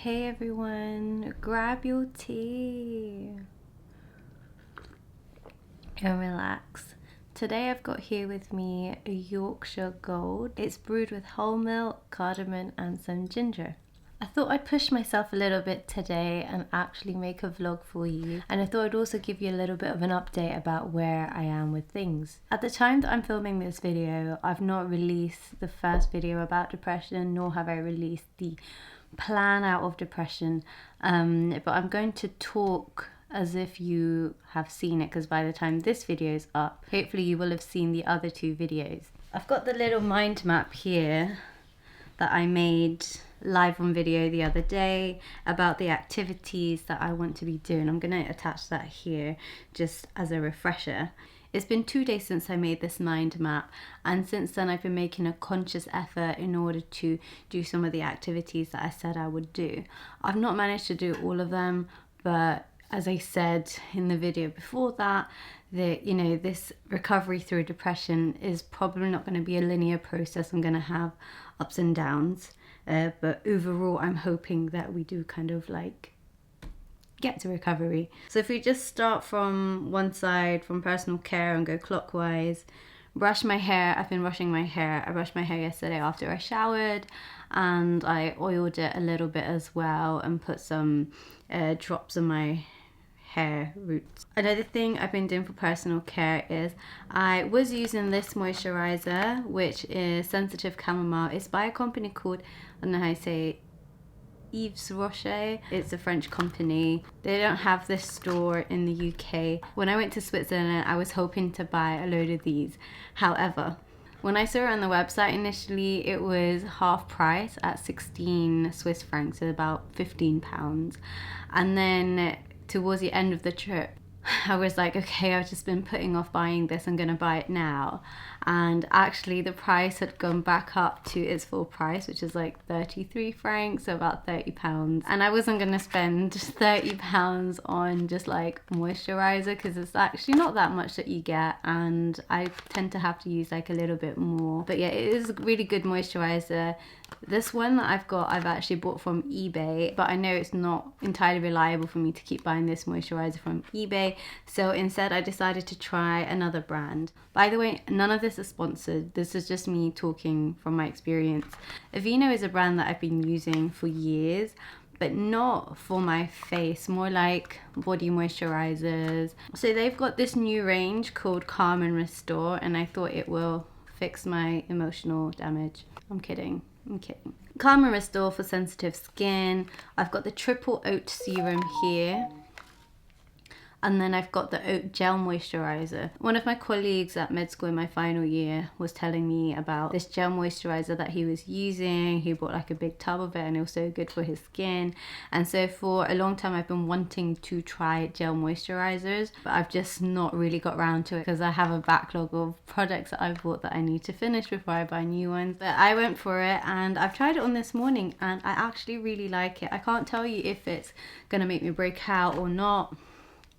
Hey everyone, grab your tea and relax. Today I've got here with me a Yorkshire Gold. It's brewed with whole milk, cardamom and some ginger. I thought I'd push myself a little bit today and actually make a vlog for you, and I thought I'd also give you a little bit of an update about where I am with things. At the time that I'm filming this video, I've not released the first video about depression, nor have I released the plan out of depression, but I'm going to talk as if you have seen it, because by the time this video is up, hopefully you will have seen the other two videos. I've got the little mind map here that I made live on video the other day about the activities that I want to be doing. I'm going to attach that here just as a refresher. It's been 2 days since I made this mind map, and since then I've been making a conscious effort in order to do some of the activities that I said I would do. I've not managed to do all of them, but as I said in the video before that, this recovery through depression is probably not going to be a linear process. I'm going to have ups and downs, but overall I'm hoping that we do kind of like get to recovery. So if we just start from one side, from personal care, and go clockwise, brush my hair. I've been brushing my hair. I brushed my hair yesterday after I showered, and I oiled it a little bit as well and put some drops on my hair roots. Another thing I've been doing for personal care is I was using this moisturiser, which is Sensitive Chamomile. It's by a company called, I don't know how you say, Yves Rocher. It's a French company. They don't have this store in the UK. When I went to Switzerland, I was hoping to buy a load of these. However, when I saw it on the website initially, it was half price at 16 Swiss francs, so about £15. And then towards the end of the trip, I was like, okay, I've just been putting off buying this, I'm gonna buy it now. And actually the price had gone back up to its full price, which is like 33 francs, so about £30. And I wasn't gonna spend £30 on just like moisturiser, because it's actually not that much that you get, and I tend to have to use like a little bit more. But yeah, it is a really good moisturiser. This one that I've got, I've actually bought from eBay, but I know it's not entirely reliable for me to keep buying this moisturiser from eBay, so instead I decided to try another brand. By the way, none of this is sponsored. This is just me talking from my experience. Aveeno is a brand that I've been using for years, but not for my face, more like body moisturizers. So they've got this new range called Calm and Restore, and I thought it will fix my emotional damage. I'm kidding. Calm and Restore for sensitive skin. I've got the triple oat serum here, and then I've got the oat gel moisturizer. One of my colleagues at med school in my final year was telling me about this gel moisturizer that he was using. He bought like a big tub of it, and it was so good for his skin. And so for a long time I've been wanting to try gel moisturizers, but I've just not really got around to it because I have a backlog of products that I've bought that I need to finish before I buy new ones. But I went for it, and I've tried it on this morning, and I actually really like it. I can't tell you if it's gonna make me break out or not.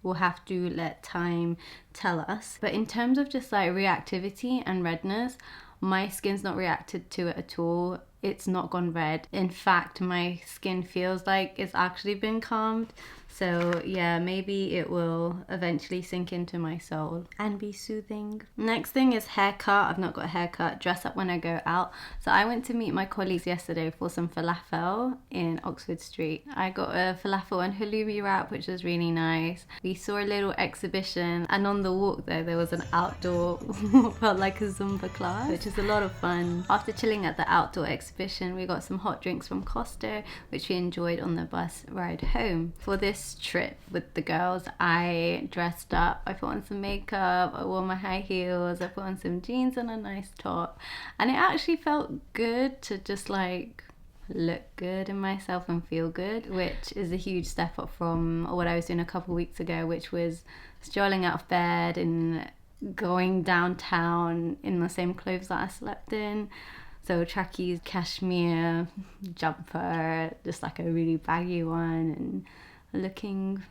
We'll have to let time tell us. But in terms of just like reactivity and redness, my skin's not reacted to it at all. It's not gone red. In fact, my skin feels like it's actually been calmed. So yeah, maybe it will eventually sink into my soul and be soothing. Next thing is haircut. I've not got a haircut. Dress up when I go out. So I went to meet my colleagues yesterday for some falafel in Oxford Street. I got a falafel and halloumi wrap, which was really nice. We saw a little exhibition, and on the walk there was an outdoor, felt like a Zumba class, which is a lot of fun. After chilling at the outdoor exhibition, we got some hot drinks from Costa, which we enjoyed on the bus ride home. For this trip with the girls, I dressed up. I put on some makeup, I wore my high heels, I put on some jeans and a nice top, and it actually felt good to just like look good in myself and feel good, which is a huge step up from what I was doing a couple weeks ago, which was strolling out of bed and going downtown in the same clothes that I slept in. So trackies, cashmere, jumper, just like a really baggy one, and looking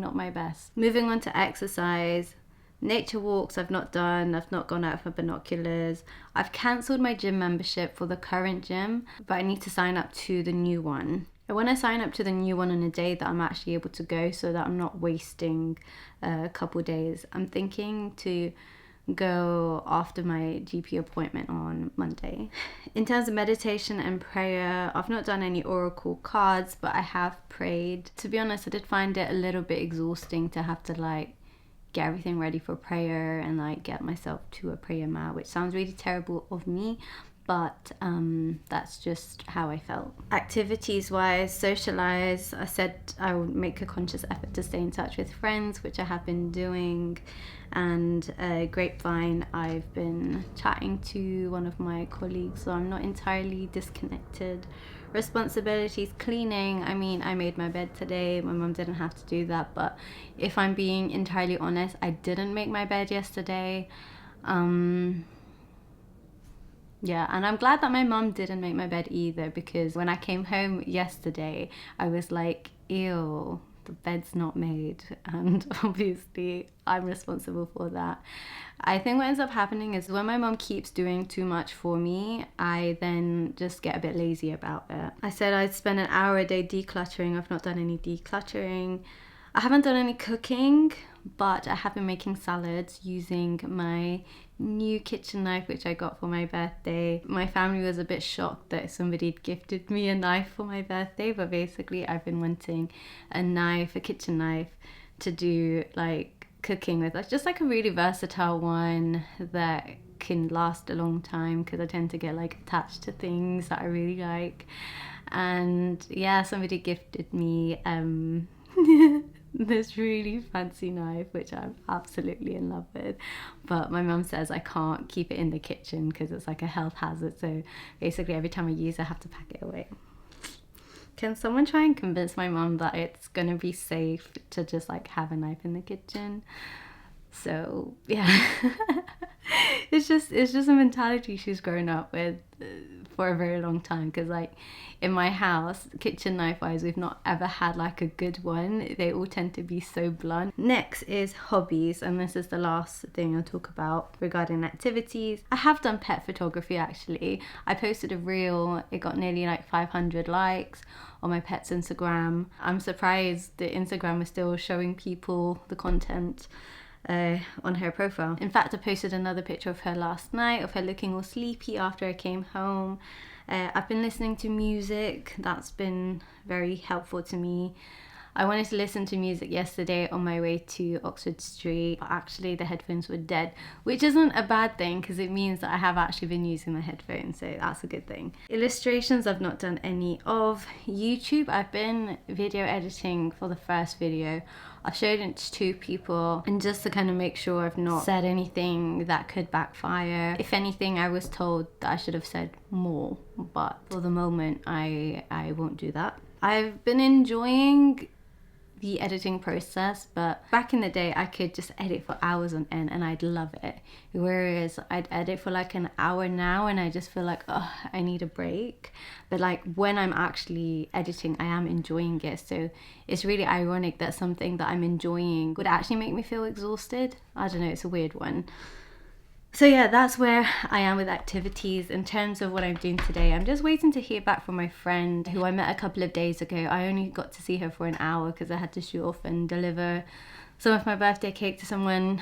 not my best. Moving on to exercise. Nature walks I've not done. I've not gone out for binoculars. I've cancelled my gym membership for the current gym, but I need to sign up to the new one. I want to sign up to the new one on a day that I'm actually able to go, so that I'm not wasting a couple days. I'm thinking to go after my GP appointment on Monday. In terms of meditation and prayer, I've not done any oracle cards, but I have prayed. To be honest, I did find it a little bit exhausting to have to like get everything ready for prayer and like get myself to a prayer mat, which sounds really terrible of me, but that's just how I felt. Activities wise, socialize, I said I would make a conscious effort to stay in touch with friends, which I have been doing. And grapevine, I've been chatting to one of my colleagues, so I'm not entirely disconnected. Responsibilities, cleaning, I mean, I made my bed today. My mum didn't have to do that, but if I'm being entirely honest, I didn't make my bed yesterday. Yeah, and I'm glad that my mum didn't make my bed either, because when I came home yesterday, I was like, ew, the bed's not made, and obviously I'm responsible for that. I think what ends up happening is when my mum keeps doing too much for me, I then just get a bit lazy about it. I said I'd spend an hour a day decluttering. I've not done any decluttering. I haven't done any cooking, but I have been making salads using my new kitchen knife, which I got for my birthday. My family was a bit shocked that somebody had gifted me a knife for my birthday, but basically I've been wanting a knife, a kitchen knife, to do like cooking with. Like just like a really versatile one that can last a long time, because I tend to get like attached to things that I really like. And yeah, somebody gifted me this really fancy knife, which I'm absolutely in love with, but my mum says I can't keep it in the kitchen because it's like a health hazard, so basically every time I use it I have to pack it away. Can someone try and convince my mum that it's gonna be safe to just like have a knife in the kitchen? So yeah. it's just a mentality she's grown up with for a very long time, because like in my house, kitchen knife wise, we've not ever had like a good one. They all tend to be so blunt. Next is hobbies, and this is the last thing I'll talk about regarding activities. I have done pet photography actually. I posted a reel, it got nearly like 500 likes on my pet's Instagram. I'm surprised that Instagram is still showing people the content on her profile. In fact, I posted another picture of her last night, of her looking all sleepy after I came home. I've been listening to music. That's been very helpful to me. I wanted to listen to music yesterday on my way to Oxford Street, but actually the headphones were dead, which isn't a bad thing because it means that I have actually been using the headphones, so that's a good thing. Illustrations, I've not done any of. YouTube, I've been video editing for the first video. I've showed it to 2 people, and just to kind of make sure I've not said anything that could backfire. If anything, I was told that I should have said more, but for the moment I won't do that. I've been enjoying the editing process, but back in the day I could just edit for hours on end and I'd love it, whereas I'd edit for like an hour now and I just feel like, oh, I need a break. But like when I'm actually editing, I am enjoying it, so it's really ironic that something that I'm enjoying would actually make me feel exhausted. I don't know, it's a weird one. So yeah, that's where I am with activities. In terms of what I'm doing today, I'm just waiting to hear back from my friend who I met a couple of days ago. I only got to see her for an hour because I had to shoot off and deliver some of my birthday cake to someone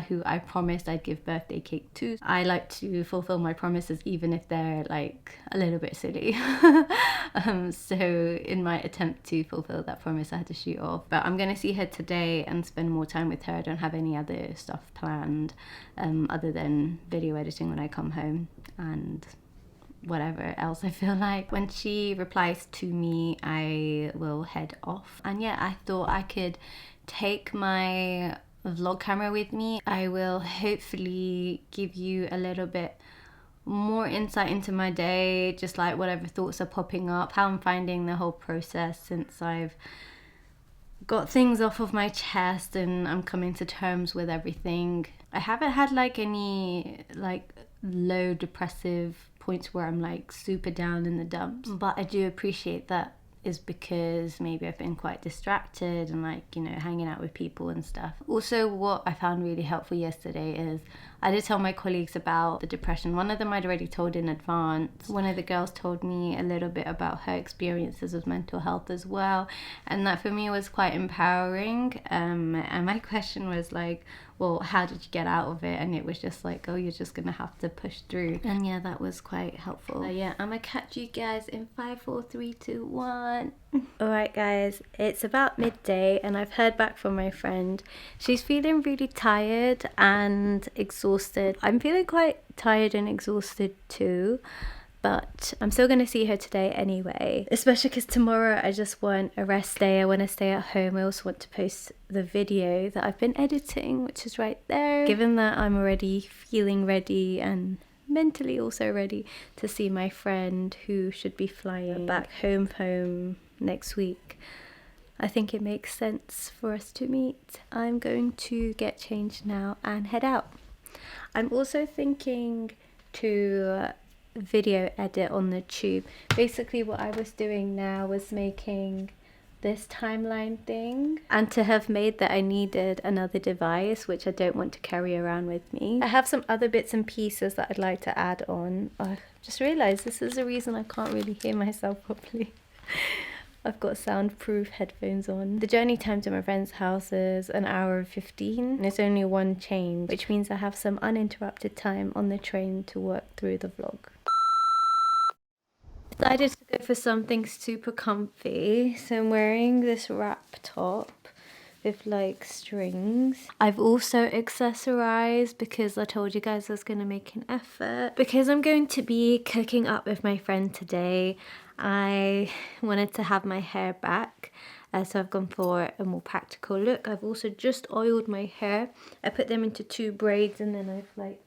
who I promised I'd give birthday cake to. I like to fulfill my promises even if they're like a little bit silly. So in my attempt to fulfill that promise, I had to shoot off. But I'm going to see her today and spend more time with her. I don't have any other stuff planned other than video editing when I come home and whatever else I feel like. When she replies to me, I will head off. And yeah, I thought I could take my vlog camera with me. I will hopefully give you a little bit more insight into my day, just like whatever thoughts are popping up, how I'm finding the whole process since I've got things off of my chest and I'm coming to terms with everything. I haven't had like any like low depressive points where I'm like super down in the dumps, but I do appreciate that is because maybe I've been quite distracted and like, you know, hanging out with people and stuff. Also, what I found really helpful yesterday is I did tell my colleagues about the depression. One of them I'd already told in advance. One of the girls told me a little bit about her experiences with mental health as well, and that for me was quite empowering. And my question was like, well, how did you get out of it? And it was just like, oh, you're just gonna have to push through. And yeah, that was quite helpful. Yeah, I'm gonna catch you guys in 5, 4, 3, 2, 1. Alright guys, it's about midday and I've heard back from my friend. She's feeling really tired and exhausted. I'm feeling quite tired and exhausted too, but I'm still going to see her today anyway, especially because tomorrow I just want a rest day. I want to stay at home. I also want to post the video that I've been editing, which is right there. Given that I'm already feeling ready and mentally also ready to see my friend who should be flying back home next week, I think it makes sense for us to meet. I'm going to get changed now and head out. I'm also thinking to video edit on the tube. Basically what I was doing now was making this timeline thing, and to have made that I needed another device which I don't want to carry around with me. I have some other bits and pieces that I'd like to add on. I just realized this is the reason I can't really hear myself properly. I've got soundproof headphones on. The journey time to my friend's house is 1 hour and 15 and it's only one change, which means I have some uninterrupted time on the train to work through the vlog. Decided to go for something super comfy, so I'm wearing this wrap top with like strings. I've also accessorized because I told you guys I was going to make an effort. Because I'm going to be cooking up with my friend today, I wanted to have my hair back, so I've gone for a more practical look. I've also just oiled my hair. I put them into 2 braids and then I've like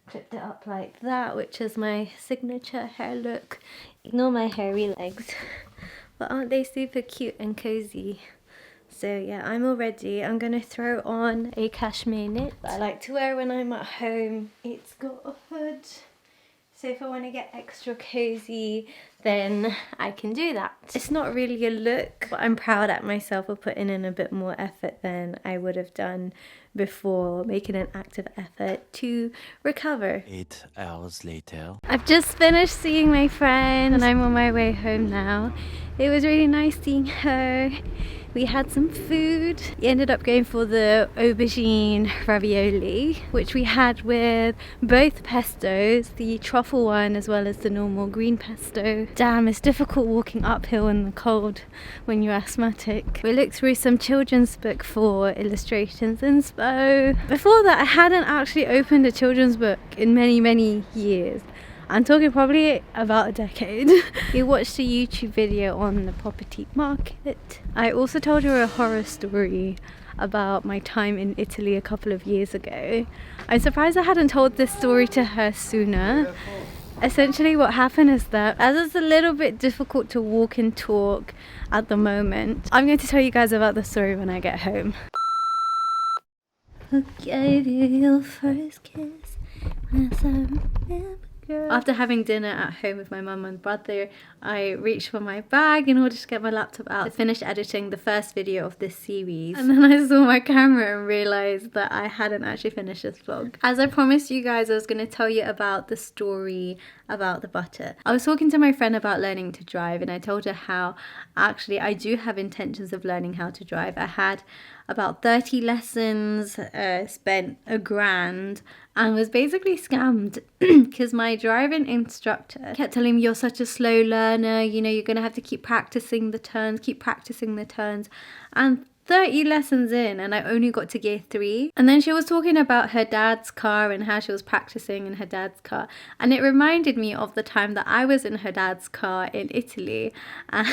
clipped it up like that, which is my signature hair look. Ignore my hairy legs, but aren't they super cute and cozy? So yeah, I'm all ready. I'm gonna throw on a cashmere knit that I like to wear when I'm at home. It's got a hood, so if I want to get extra cozy, then I can do that. It's not really a look, but I'm proud at myself for putting in a bit more effort than I would have done before, making an active effort to recover. 8 hours later. I've just finished seeing my friend and I'm on my way home now. It was really nice seeing her. We had some food. We ended up going for the aubergine ravioli, which we had with both pestos, the truffle one as well as the normal green pesto. Damn, it's difficult walking uphill in the cold when you're asthmatic. We looked through some children's book for illustrations inspo. Before that, I hadn't actually opened a children's book in many years. I'm talking probably about a decade. We watched a YouTube video on the property market. I also told her a horror story about my time in Italy a couple of years ago. I'm surprised I hadn't told this story to her sooner. Essentially what happened is that, as it's a little bit difficult to walk and talk at the moment, I'm going to tell you guys about the story when I get home. Who gave you your first kiss? As I remember. After having dinner at home with my mum and brother, I reached for my bag in order to get my laptop out to finish editing the first video of this series. And then I saw my camera and realised that I hadn't actually finished this vlog. As I promised you guys, I was going to tell you about the story about the butter. I was talking to my friend about learning to drive and I told her how actually I do have intentions of learning how to drive. I had about 30 lessons, spent $1,000 and was basically scammed because my driving instructor kept telling me, you're such a slow learner, you know, you're gonna have to keep practicing the turns, and 30 lessons in and I only got to gear 3. And then she was talking about her dad's car and how she was practicing in her dad's car, and it reminded me of the time that I was in her dad's car in Italy. And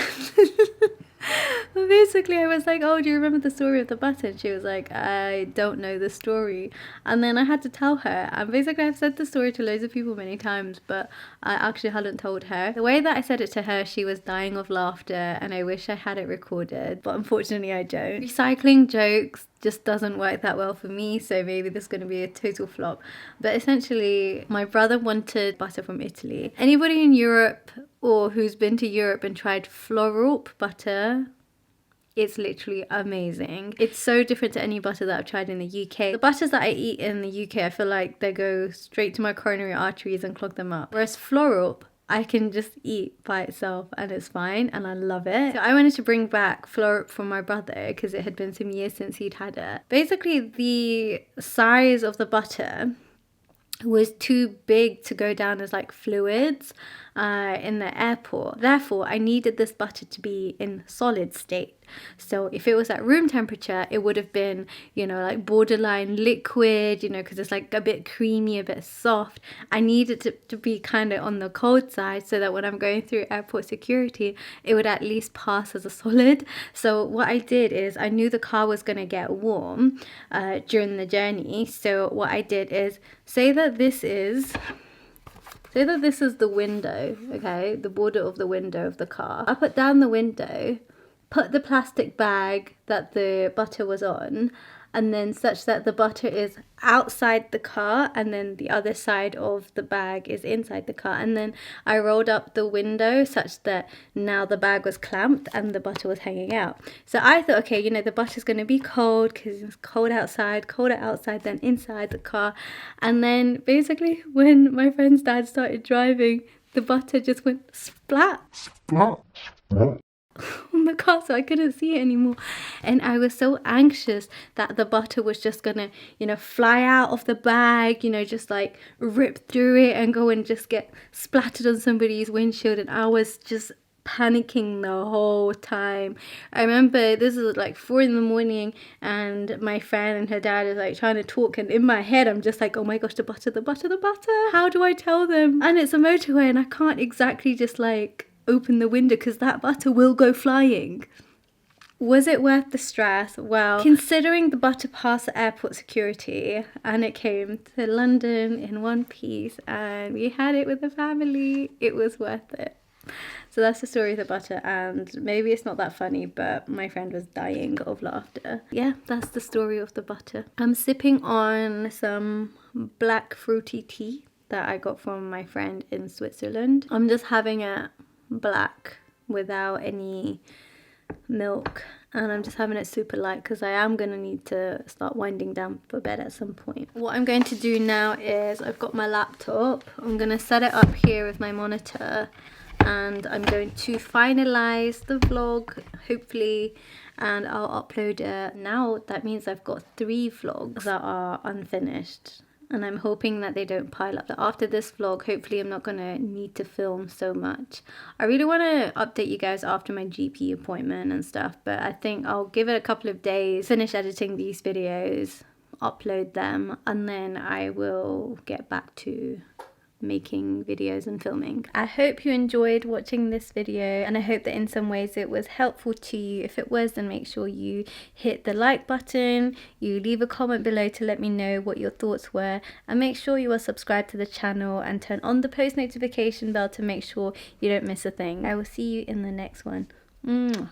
basically I was like, oh, do you remember the story of the butter? And she was like, I don't know the story. And then I had to tell her, and basically I've said the story to loads of people many times, but I actually hadn't told her. The way that I said it to her, she was dying of laughter and I wish I had it recorded, but unfortunately I don't. Recycling jokes just doesn't work that well for me, so maybe this is going to be a total flop. But essentially my brother wanted butter from Italy. Anybody in Europe or who's been to Europe and tried Florop butter, It's literally amazing. It's so different to any butter that I've tried in the UK. The butters that I eat in the UK, I feel like they go straight to my coronary arteries and clog them up. Whereas Florup, I can just eat by itself and it's fine, and I love it. So I wanted to bring back Florup for my brother because it had been some years since he'd had it. Basically, the size of the butter was too big to go down as like fluids in the airport. Therefore, I needed this butter to be in solid state. So if it was at room temperature, it would have been, you know, like borderline liquid, you know, because it's like a bit creamy, a bit soft. I needed it to be kind of on the cold side so that when I'm going through airport security, it would at least pass as a solid. So what I did is I knew the car was going to get warm during the journey. So what I did is say that this is the window, okay, the border of the window of the car. I put down the window, put the plastic bag that the butter was on, and then such that the butter is outside the car and then the other side of the bag is inside the car. And then I rolled up the window such that now the bag was clamped and the butter was hanging out. So I thought, okay, you know, the butter's going to be cold because it's cold outside, colder outside than inside the car. And then basically when my friend's dad started driving, the butter just went splat. Splat. On the car, so I couldn't see it anymore, and I was so anxious that the butter was just gonna, you know, fly out of the bag, you know, just like rip through it and go and just get splattered on somebody's windshield, and I was just panicking the whole time. I remember this was like 4 a.m. and my friend and her dad is like trying to talk, and in my head I'm just like, oh my gosh, the butter, how do I tell them? And it's a motorway and I can't exactly just like open the window because that butter will go flying. Was it worth the stress? Well, considering the butter passed the airport security and it came to London in one piece and we had it with the family, it was worth it. So that's the story of the butter, and maybe it's not that funny, but my friend was dying of laughter. Yeah, that's the story of the butter. I'm sipping on some black fruity tea that I got from my friend in Switzerland. I'm just having it black without any milk, and I'm just having it super light because I am going to need to start winding down for bed at some point. What I'm going to do now is I've got my laptop. I'm going to set it up here with my monitor and I'm going to finalize the vlog hopefully, and I'll upload it. Now that means I've got 3 vlogs that are unfinished, and I'm hoping that they don't pile up. That after this vlog, hopefully I'm not going to need to film so much. I really want to update you guys after my GP appointment and stuff, but I think I'll give it a couple of days, finish editing these videos, upload them, and then I will get back to making videos and filming. I hope you enjoyed watching this video, and I hope that in some ways it was helpful to you. If it was, then make sure you hit the like button, you leave a comment below to let me know what your thoughts were, and make sure you are subscribed to the channel and turn on the post notification bell to make sure you don't miss a thing. I will see you in the next one. Mwah.